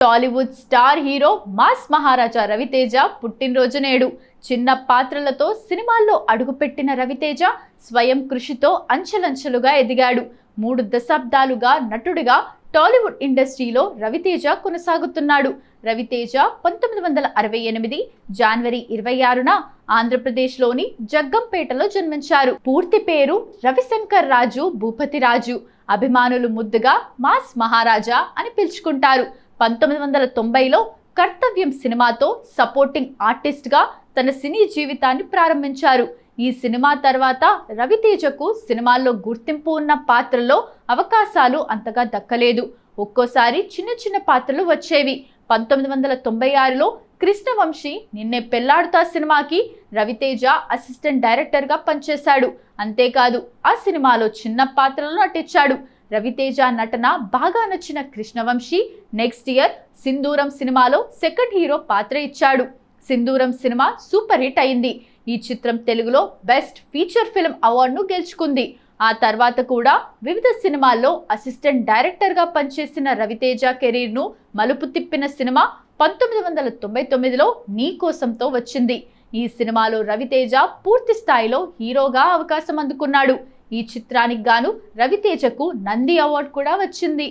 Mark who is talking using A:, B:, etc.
A: Tollywood star hero mass మహారాజా రవితేజ పుట్టినరోజు నేడు. చిన్న పాత్రలతో సినిమాల్లో అడుగుపెట్టిన రవితేజ స్వయం కృషితో అంచెలంచెలుగా ఎదిగాడు. 3 దశాబ్దాలుగా నటుడిగా టాలీవుడ్ ఇండస్ట్రీలో రవితేజ కొనసాగుతున్నాడు. రవితేజ 1968 జనవరి 26న ఆంధ్రప్రదేశ్లోని జగ్గంపేటలో జన్మించారు. పూర్తి పేరు రవిశంకర్ రాజు భూపతిరాజు. అభిమానులు ముద్దుగా మాస్ మహారాజా అని పిలుచుకుంటారు. 1990లో కర్తవ్యం సినిమాతో సపోర్టింగ్ ఆర్టిస్ట్గా తన సినీ జీవితాన్ని ప్రారంభించారు. ఈ సినిమా తర్వాత రవితేజకు సినిమాల్లో గుర్తింపు ఉన్న పాత్రల్లో అవకాశాలు అంతగా దక్కలేదు. ఒక్కోసారి చిన్న చిన్న పాత్రలు వచ్చేవి. 1996లో కృష్ణవంశీ నిన్నే పెళ్లాడుతా సినిమాకి రవితేజ అసిస్టెంట్ డైరెక్టర్గా పనిచేశాడు. అంతేకాదు ఆ సినిమాలో చిన్న పాత్రలో నటించాడు. రవితేజ నటన బాగా నచ్చిన కృష్ణవంశీ నెక్స్ట్ ఇయర్ సింధూరం సినిమాలో సెకండ్ హీరో పాత్ర ఇచ్చాడు. సింధూరం సినిమా సూపర్ హిట్ అయింది. ఈ చిత్రం తెలుగులో బెస్ట్ ఫీచర్ ఫిల్మ్ అవార్డును గెలుచుకుంది. ఆ తర్వాత కూడా వివిధ సినిమాల్లో అసిస్టెంట్ డైరెక్టర్గా పనిచేసిన రవితేజ కెరీర్ను మలుపు తిప్పిన సినిమా 1999లో నీ కోసంతో వచ్చింది. ఈ సినిమాలో రవితేజ పూర్తి స్థాయిలో హీరోగా అవకాశం అందుకున్నాడు. ఈ చిత్రానికి గాను రవితేజకు నంది అవార్డు కూడా వచ్చింది.